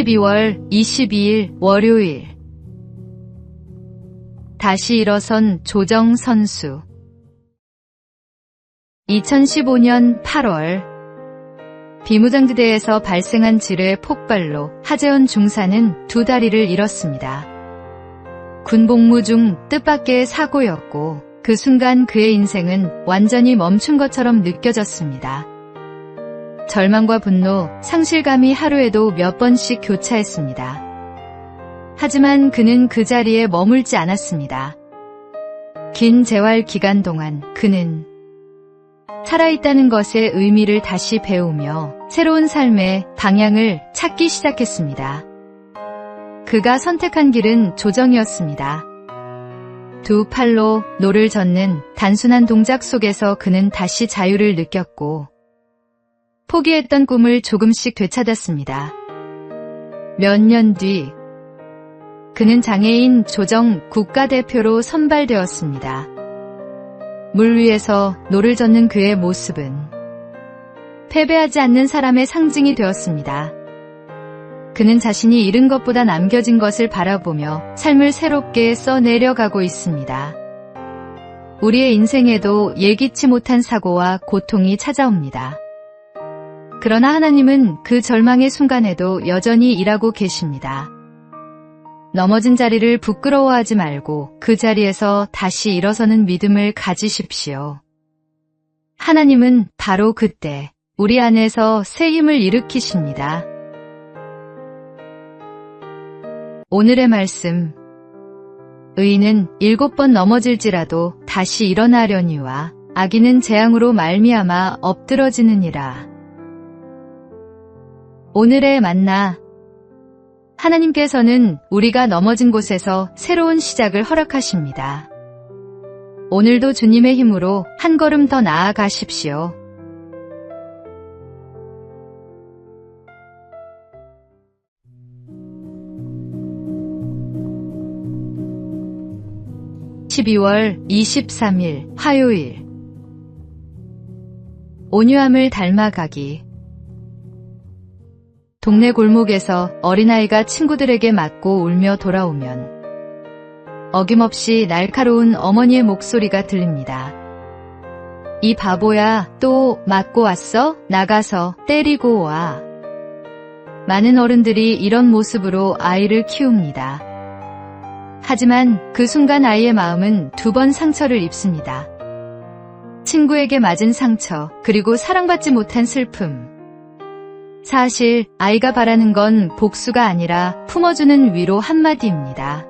12월 22일 월요일. 다시 일어선 조정 선수. 2015년 8월 비무장지대에서 발생한 지뢰 폭발로 하재헌 중사는 두 다리를 잃었습니다. 군복무 중 뜻밖의 사고였고 그 순간 그의 인생은 완전히 멈춘 것처럼 느껴졌습니다. 절망과 분노, 상실감이 하루에도 몇 번씩 교차했습니다. 하지만 그는 그 자리에 머물지 않았습니다. 긴 재활 기간 동안 그는 살아있다는 것의 의미를 다시 배우며 새로운 삶의 방향을 찾기 시작했습니다. 그가 선택한 길은 조정이었습니다. 두 팔로 노를 젓는 단순한 동작 속에서 그는 다시 자유를 느꼈고 포기했던 꿈을 조금씩 되찾았습니다. 몇 년 뒤 그는 장애인 조정 국가대표로 선발되었습니다. 물 위에서 노를 젓는 그의 모습은 패배하지 않는 사람의 상징이 되었습니다. 그는 자신이 잃은 것보다 남겨진 것을 바라보며 삶을 새롭게 써내려가고 있습니다. 우리의 인생에도 예기치 못한 사고와 고통이 찾아옵니다. 그러나 하나님은 그 절망의 순간에도 여전히 일하고 계십니다. 넘어진 자리를 부끄러워하지 말고 그 자리에서 다시 일어서는 믿음을 가지십시오. 하나님은 바로 그때 우리 안에서 새 힘을 일으키십니다. 오늘의 말씀. 의인은 7번 넘어질지라도 다시 일어나려니와 악인은 재앙으로 말미암아 엎드러지느니라. 오늘의 만나. 하나님께서는 우리가 넘어진 곳에서 새로운 시작을 허락하십니다. 오늘도 주님의 힘으로 한 걸음 더 나아가십시오. (12월 23일) 화요일. 온유함을 닮아가기. 동네 골목에서 어린아이가 친구들에게 맞고 울며 돌아오면 어김없이 날카로운 어머니의 목소리가 들립니다. 이 바보야, 또 맞고 왔어? 나가서 때리고 와. 많은 어른들이 이런 모습으로 아이를 키웁니다. 하지만 그 순간 아이의 마음은 2번 상처를 입습니다. 친구에게 맞은 상처, 그리고 사랑받지 못한 슬픔. 사실 아이가 바라는 건 복수가 아니라 품어주는 위로 한마디입니다.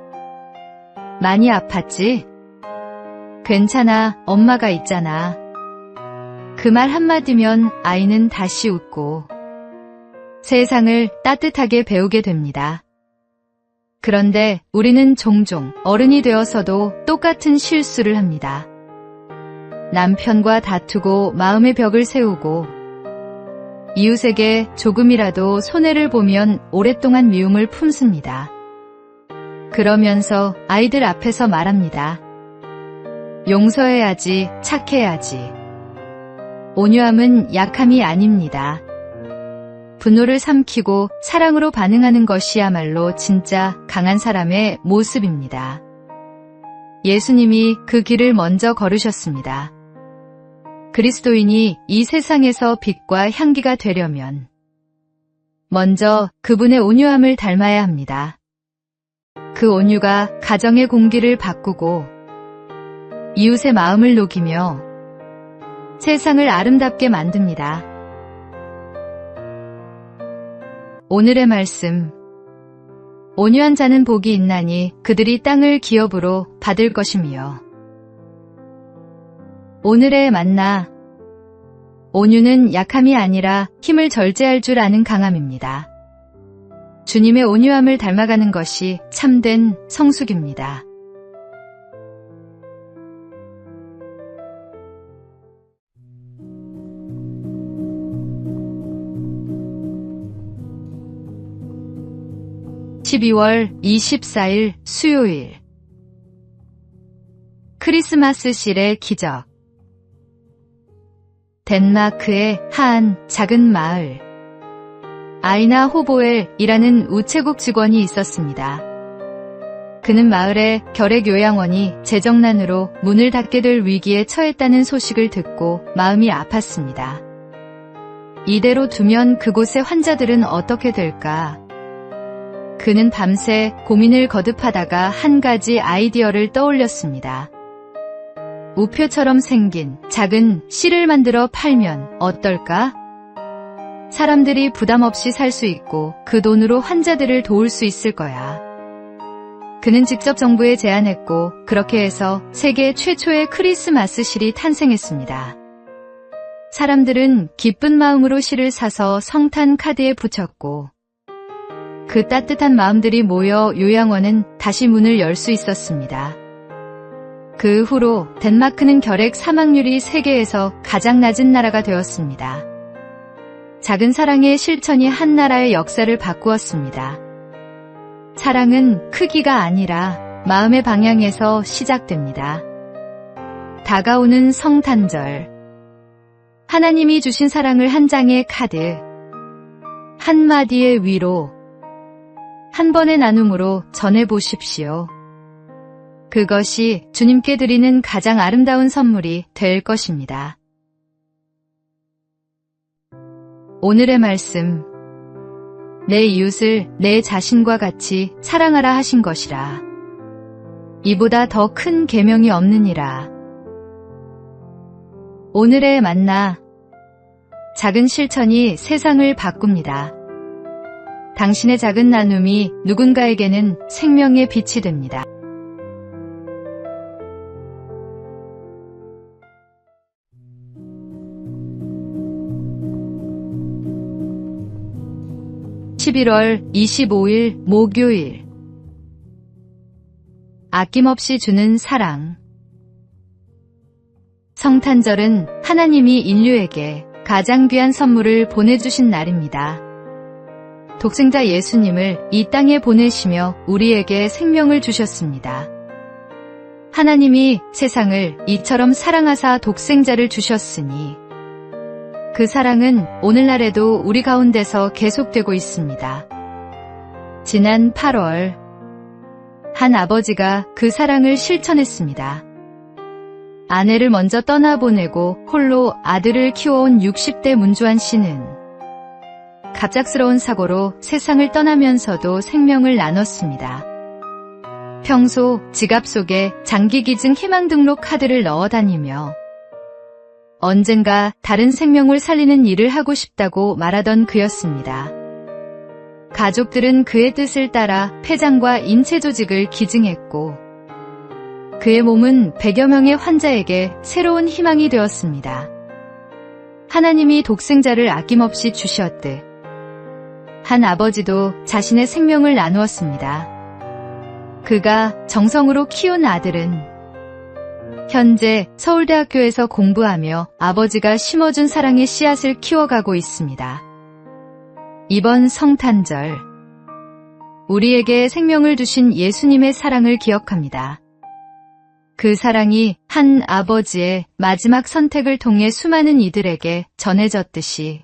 많이 아팠지? 괜찮아, 엄마가 있잖아. 그 말 한마디면 아이는 다시 웃고 세상을 따뜻하게 배우게 됩니다. 그런데 우리는 종종 어른이 되어서도 똑같은 실수를 합니다. 남편과 다투고 마음의 벽을 세우고 이웃에게 조금이라도 손해를 보면 오랫동안 미움을 품습니다. 그러면서 아이들 앞에서 말합니다. 용서해야지, 착해야지. 온유함은 약함이 아닙니다. 분노를 삼키고 사랑으로 반응하는 것이야말로 진짜 강한 사람의 모습입니다. 예수님이 그 길을 먼저 걸으셨습니다. 그리스도인이 이 세상에서 빛과 향기가 되려면 먼저 그분의 온유함을 닮아야 합니다. 그 온유가 가정의 공기를 바꾸고 이웃의 마음을 녹이며 세상을 아름답게 만듭니다. 오늘의 말씀. 온유한 자는 복이 있나니 그들이 땅을 기업으로 받을 것이며. 오늘의 만나. 온유는 약함이 아니라 힘을 절제할 줄 아는 강함입니다. 주님의 온유함을 닮아가는 것이 참된 성숙입니다. (12월 24일) 수요일. 크리스마스실의 기적. 덴마크의 한 작은 마을. 아이나 호보엘이라는 우체국 직원이 있었습니다. 그는 마을의 결핵요양원이 재정난으로 문을 닫게 될 위기에 처했다는 소식을 듣고 마음이 아팠습니다. 이대로 두면 그곳의 환자들은 어떻게 될까? 그는 밤새 고민을 거듭하다가 한 가지 아이디어를 떠올렸습니다. 우표처럼 생긴 작은 실을 만들어 팔면 어떨까? 사람들이 부담 없이 살 수 있고 그 돈으로 환자들을 도울 수 있을 거야. 그는 직접 정부에 제안했고 그렇게 해서 세계 최초의 크리스마스 실이 탄생했습니다. 사람들은 기쁜 마음으로 실을 사서 성탄 카드에 붙였고 그 따뜻한 마음들이 모여 요양원은 다시 문을 열 수 있었습니다. 그 후로 덴마크는 결핵 사망률이 세계에서 가장 낮은 나라가 되었습니다. 작은 사랑의 실천이 한 나라의 역사를 바꾸었습니다. 사랑은 크기가 아니라 마음의 방향에서 시작됩니다. 다가오는 성탄절. 하나님이 주신 사랑을 한 장의 카드, 한마디의 위로, 한 번의 나눔으로 전해보십시오. 그것이 주님께 드리는 가장 아름다운 선물이 될 것입니다. 오늘의 말씀. 내 이웃을 내 자신과 같이 사랑하라 하신 것이라. 이보다 더 큰 계명이 없느니라. 오늘의 만나. 작은 실천이 세상을 바꿉니다. 당신의 작은 나눔이 누군가에게는 생명의 빛이 됩니다. (11월 25일) 목요일. 아낌없이 주는 사랑. 성탄절은 하나님이 인류에게 가장 귀한 선물을 보내주신 날입니다. 독생자 예수님을 이 땅에 보내시며 우리에게 생명을 주셨습니다. 하나님이 세상을 이처럼 사랑하사 독생자를 주셨으니 그 사랑은 오늘날에도 우리 가운데서 계속되고 있습니다. 지난 8월 한 아버지가 그 사랑을 실천했습니다. 아내를 먼저 떠나보내고 홀로 아들을 키워온 60대 문주환 씨는 갑작스러운 사고로 세상을 떠나면서도 생명을 나눴습니다. 평소 지갑 속에 장기기증 희망등록 카드를 넣어 다니며 언젠가 다른 생명을 살리는 일을 하고 싶다고 말하던 그였습니다. 가족들은 그의 뜻을 따라 폐장과 인체 조직을 기증했고 그의 몸은 100여 명의 환자에게 새로운 희망이 되었습니다. 하나님이 독생자를 아낌없이 주셨듯 한 아버지도 자신의 생명을 나누었습니다. 그가 정성으로 키운 아들은 현재 서울대학교에서 공부하며 아버지가 심어준 사랑의 씨앗을 키워가고 있습니다. 이번 성탄절, 우리에게 생명을 주신 예수님의 사랑을 기억합니다. 그 사랑이 한 아버지의 마지막 선택을 통해 수많은 이들에게 전해졌듯이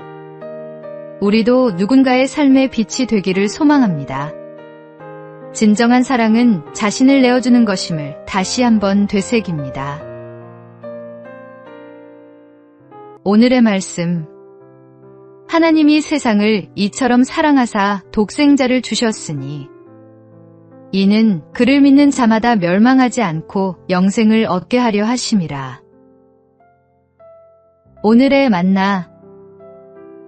우리도 누군가의 삶의 빛이 되기를 소망합니다. 진정한 사랑은 자신을 내어주는 것임을 다시 한번 되새깁니다. 오늘의 말씀. 하나님이 세상을 이처럼 사랑하사 독생자를 주셨으니 이는 그를 믿는 자마다 멸망하지 않고 영생을 얻게 하려 하심이라. 오늘의 만나.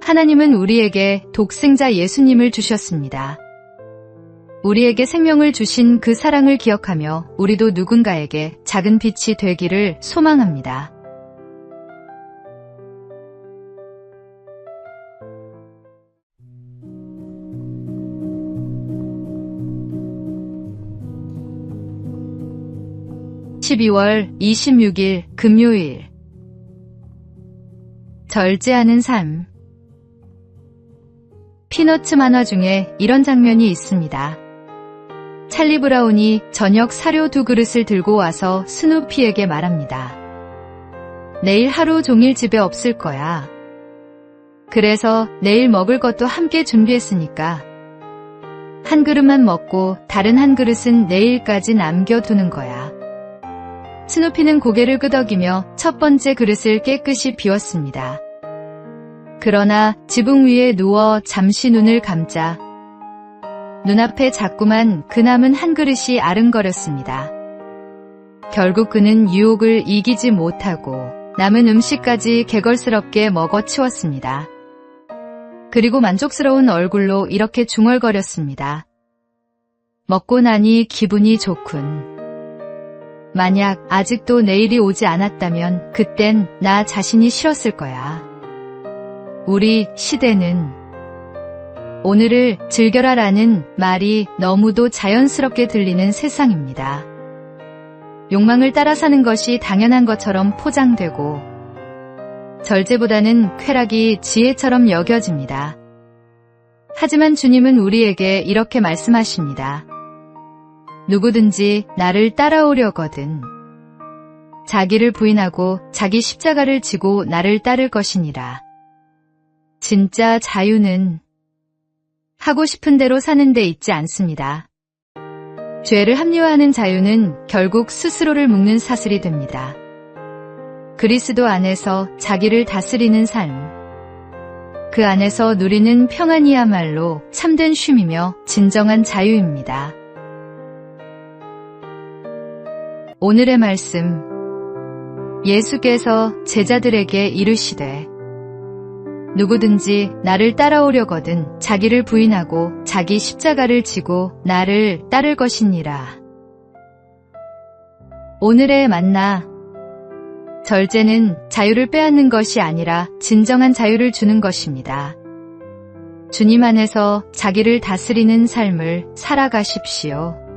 하나님은 우리에게 독생자 예수님을 주셨습니다. 우리에게 생명을 주신 그 사랑을 기억하며 우리도 누군가에게 작은 빛이 되기를 소망합니다. (12월 26일) 금요일. 절제하는 삶. 피너츠 만화 중에 이런 장면이 있습니다. 찰리 브라운이 저녁 사료 2그릇을 들고 와서 스누피에게 말합니다. 내일 하루 종일 집에 없을 거야. 그래서 내일 먹을 것도 함께 준비했으니까 한 그릇만 먹고 다른 한 그릇은 내일까지 남겨두는 거야. 스누피는 고개를 끄덕이며 첫 번째 그릇을 깨끗이 비웠습니다. 그러나 지붕 위에 누워 잠시 눈을 감자 눈앞에 자꾸만 그 남은 한 그릇이 아른거렸습니다. 결국 그는 유혹을 이기지 못하고 남은 음식까지 개걸스럽게 먹어치웠습니다. 그리고 만족스러운 얼굴로 이렇게 중얼거렸습니다. 먹고 나니 기분이 좋군. 만약 아직도 내일이 오지 않았다면 그땐 나 자신이 싫었을 거야. 우리 시대는 오늘을 즐겨라라는 말이 너무도 자연스럽게 들리는 세상입니다. 욕망을 따라 사는 것이 당연한 것처럼 포장되고 절제보다는 쾌락이 지혜처럼 여겨집니다. 하지만 주님은 우리에게 이렇게 말씀하십니다. 누구든지 나를 따라오려거든 자기를 부인하고 자기 십자가를 지고 나를 따를 것이니라. 진짜 자유는 하고 싶은 대로 사는 데 있지 않습니다. 죄를 합리화하는 자유는 결국 스스로를 묶는 사슬이 됩니다. 그리스도 안에서 자기를 다스리는 삶, 그 안에서 누리는 평안이야말로 참된 쉼이며 진정한 자유입니다. 오늘의 말씀, 예수께서 제자들에게 이르시되 누구든지 나를 따라오려거든 자기를 부인하고 자기 십자가를 지고 나를 따를 것이니라. 오늘의 만나, 절제는 자유를 빼앗는 것이 아니라 진정한 자유를 주는 것입니다. 주님 안에서 자기를 다스리는 삶을 살아가십시오.